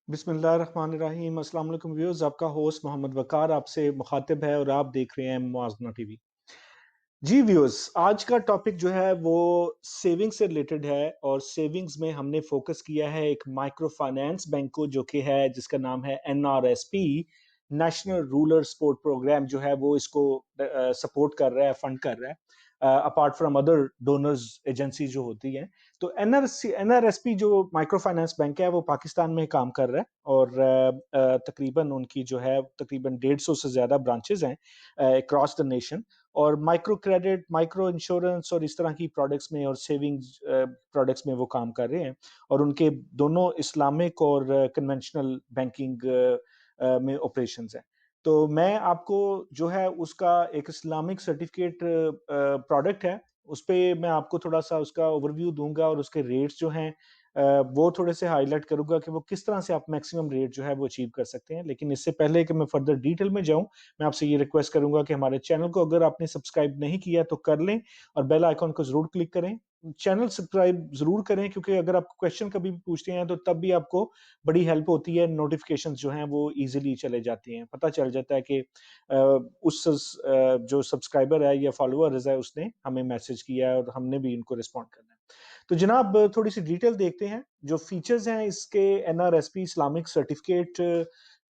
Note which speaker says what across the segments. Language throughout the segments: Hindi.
Speaker 1: बिस्मिल्लाहिर्रहमानिर्रहीम। अस्सलाम वालेकुम व्यूअर्स, आपका होस्ट मोहम्मद वकार आपसे मुखातिब है और आप देख रहे हैं मुआजना टीवी। जी व्यूअर्स, आज का टॉपिक जो है वो सेविंग से रिलेटेड है और सेविंग्स में हमने फोकस किया है एक माइक्रो फाइनेंस बैंक को जो कि है जिसका नाम है एनआरएसपी, नेशनल रूरल सपोर्ट प्रोग्राम जो है वो इसको सपोर्ट कर रहा है, फंड कर रहा है apart from other donors agency जो होती है। तो एनआरएसपी जो माइक्रो फाइनेंस बैंक है वो पाकिस्तान में काम कर रहा है और तकरीबन उनकी जो है तकरीबन 150 से ज्यादा ब्रांचेस हैं अक्रॉस द नेशन और माइक्रो क्रेडिट, माइक्रो इंश्योरेंस और इस तरह की प्रोडक्ट्स में और सेविंग्स प्रोडक्ट्स में वो काम कर रहे हैं और उनके दोनों इस्लामिक और कन्वेंशनल बैंकिंग में ऑपरेशंस हैं। तो मैं आपको जो है उसका एक इस्लामिक सर्टिफिकेट प्रोडक्ट है, उस पे मैं आपको थोड़ा सा उसका ओवरव्यू दूंगा और उसके रेट्स जो हैं वो थोड़े से हाईलाइट करूंगा कि वो किस तरह से आप मैक्सिमम रेट जो है वो अचीव कर सकते हैं। लेकिन इससे पहले कि मैं फर्दर डिटेल में जाऊं, मैं आपसे ये रिक्वेस्ट करूंगा कि हमारे चैनल को अगर आपने सब्सक्राइब नहीं किया तो कर लें और बेल आइकॉन को जरूर क्लिक करें। चैनल सब्सक्राइब जरूर करें क्योंकि अगर आप क्वेश्चन कभी भी पूछते हैं तो तब भी आपको बड़ी हेल्प होती है, नोटिफिकेशन जो हैं वो इजीली चले जाती हैं, पता चल जाता है कि जो सब्सक्राइबर है या फॉलोअर है उसने हमें मैसेज किया है और हमने भी इनको रिस्पॉन्ड करना है। तो जनाब थोड़ी सी डिटेल देखते हैं जो फीचर्स हैं इसके। एनआरएसपी इस्लामिक सर्टिफिकेट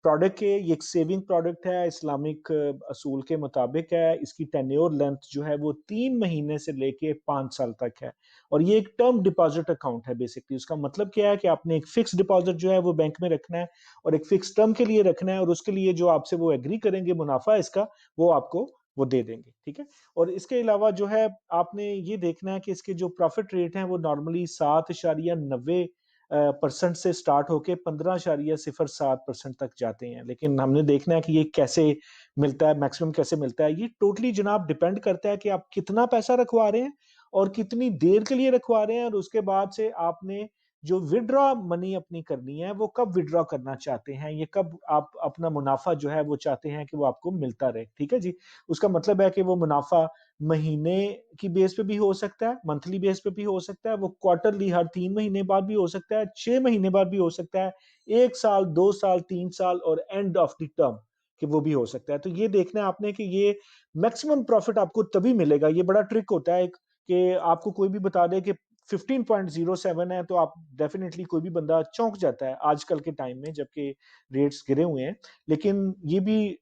Speaker 1: प्रोडक्ट के, ये एक सेविंग प्रोडक्ट है, इस्लामिक असूल के मुताबिक है। इसकी टेन्योर लेंथ जो है वो 3 महीने से लेके 5 साल तक है और ये एक टर्म डिपॉजिट अकाउंट है। बेसिकली उसका मतलब क्या है कि आपने एक फिक्स डिपॉजिट जो है वो बैंक में रखना है और एक फिक्स टर्म के लिए रखना है और उसके लिए जो आपसे वो एग्री करेंगे मुनाफा इसका, वो आपको वो दे देंगे। ठीक है। और इसके अलावा जो है आपने ये देखना है कि इसके जो प्रॉफिट रेट हैं वो नॉर्मली 7.90% से स्टार्ट होके 15.07% तक जाते हैं। लेकिन हमने देखना है कि ये कैसे मिलता है, मैक्सिमम कैसे मिलता है। ये टोटली जनाब डिपेंड करता है कि आप कितना पैसा रखवा रहे हैं और कितनी देर के लिए रखवा रहे हैं और उसके बाद से आपने जो विड्रॉ मनी अपनी करनी है वो कब विड्रॉ करना चाहते हैं, ये कब आप अपना मुनाफा जो है वो चाहते हैं कि वो आपको मिलता रहे। ठीक है जी। उसका मतलब है कि वो मुनाफा महीने की बेस पे भी हो सकता है, मंथली बेस पे भी हो सकता है, वो क्वार्टरली हर 3 महीने बाद भी हो सकता है, 6 महीने बाद भी हो सकता है, 1 साल, 2 साल, 3 साल और एंड ऑफ द टर्म कि वो भी हो सकता है। तो ये देखना है आपने कि ये मैक्सिमम प्रॉफिट आपको तभी मिलेगा। ये बड़ा ट्रिक होता है कि आपको कोई भी बता दे कि 15.07 है तो आप डेफिनेटली कोई भी बंदा चौंक जाता है आजकल के टाइम में जबकि रेट्स गिरे हुए हैं। लेकिन ये भी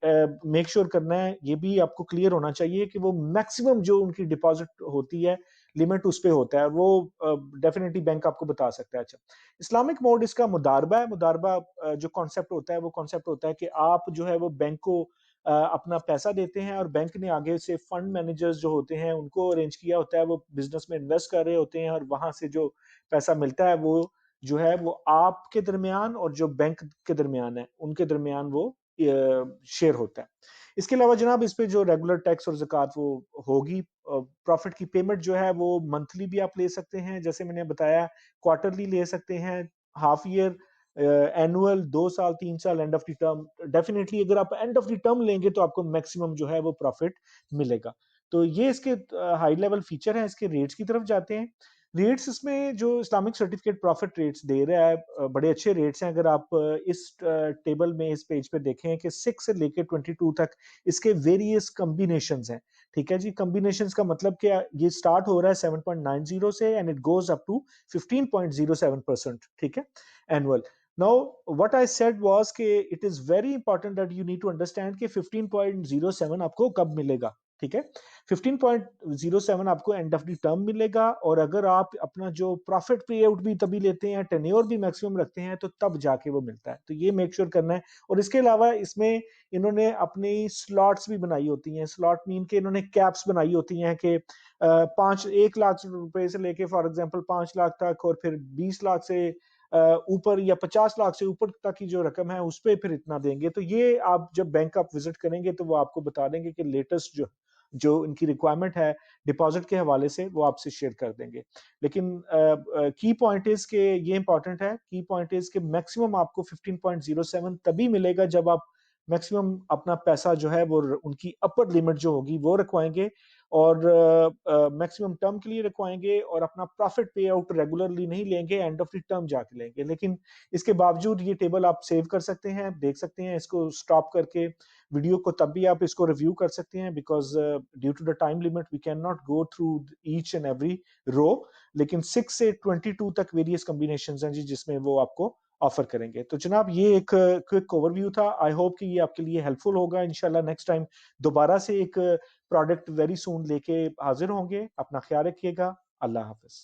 Speaker 1: मेक श्योर करना है, ये भी आपको क्लियर होना चाहिए कि वो मैक्सिमम जो उनकी डिपॉजिट होती है लिमिट उस पे होता है, वो डेफिनेटली बैंक आपको बता सकता है। अच्छा, इस्लामिक मोड इसका मुदारबा है। मुदारबा जो कॉन्सेप्ट होता है वो कॉन्सेप्ट होता है कि आप जो है वो बैंक को अपना पैसा देते हैं और बैंक ने आगे से फंड मैनेजर्स जो होते हैं उनको अरेंज किया होता है, वो बिजनेस में इन्वेस्ट कर रहे होते हैं और वहां से जो पैसा मिलता है वो जो है वो आपके दरमियान और जो बैंक के दरमियान है उनके दरमियान वो शेयर होता है। इसके अलावा जनाब इस पे जो रेगुलर टैक्स और ज़कात वो होगी। प्रॉफिट की पेमेंट जो है वो मंथली भी आप ले सकते हैं, जैसे मैंने बताया, क्वार्टरली ले सकते हैं, हाफ ईयर, एनुअल, 2 साल, 3 साल, end of the term. Definitely अगर आप एंड ऑफ द टर्म लेंगे तो आपको मैक्सिमम जो है वो प्रॉफिट मिलेगा। तो ये इसके हाई लेवल फीचर हैं। इसके रेट्स की तरफ जाते हैं। रेट्स इसमें जो इस्लामिक सर्टिफिकेट प्रॉफिट रेट्स दे रहा है बड़े अच्छे रेट्स हैं। अगर आप इस टेबल में इस पेज पे देखें कि 6 से लेके 22 तक इसके वेरियस कॉम्बिनेशंस हैं। ठीक है जी। कॉम्बिनेशंस का मतलब क्या, ये स्टार्ट हो रहा है 7.90 से and it goes up to 15.07%। ठीक है, annual. Now what I said was कि it is very important that you need to understand कि 15.07 आपको कब मिलेगा। ठीक है, 15.07 आपको एंड ऑफ द टर्म मिलेगा और अगर आप अपना जो प्रॉफिट पे आउट भी तभी लेते हैं, टेन्योर भी मैक्सिमम रखते हैं, तो तब जाके वो मिलता है। तो ये मेक श्योर करना है। और इसके अलावा इसमें इन्होंने अपनी स्लॉट्स भी बनाई होती हैं। स्लॉट मीन के इन्होंने कैप्स बनाई होती हैं कि 1 लाख रुपए से लेके फॉर एग्जांपल 5 लाख तक और फिर 20 लाख से ऊपर या 50 लाख से ऊपर तक की जो रकम है उस पर फिर इतना देंगे। तो ये आप जब बैंक आप विजिट करेंगे तो वो आपको बता देंगे कि लेटेस्ट जो जो इनकी रिक्वायरमेंट है डिपॉजिट के हवाले से वो आपसे शेयर कर देंगे। लेकिन की पॉइंट इज के ये इंपॉर्टेंट है, की पॉइंट इज के मैक्सिमम आपको 15.07 तभी मिलेगा जब आप मैक्सिमम अपना पैसा जो है वो उनकी अपर लिमिट जो होगी वो रखवाएंगे और मैक्सिमम टर्म के लिए रखवाएंगे और अपना प्रॉफिट पे आउट रेगुलरली नहीं लेंगे, एंड ऑफ द टर्म जाके लेंगे। लेकिन इसके बावजूद ये टेबल आप सेव कर सकते हैं, देख सकते हैं, इसको स्टॉप करके वीडियो को तब भी आप इसको रिव्यू कर सकते हैं, because due to the time limit we can not go through each and every row. लेकिन 6 से 22 तक वेरियस कॉम्बिनेशन हैं जी जिसमें वो आपको ऑफर करेंगे। तो जनाब ये एक क्विक ओवरव्यू था, आई होप कि ये आपके लिए हेल्पफुल होगा। इंशाल्लाह नेक्स्ट टाइम दोबारा से एक प्रोडक्ट वेरी सून लेके हाजिर होंगे। अपना ख्याल रखिएगा। अल्लाह हाफिज।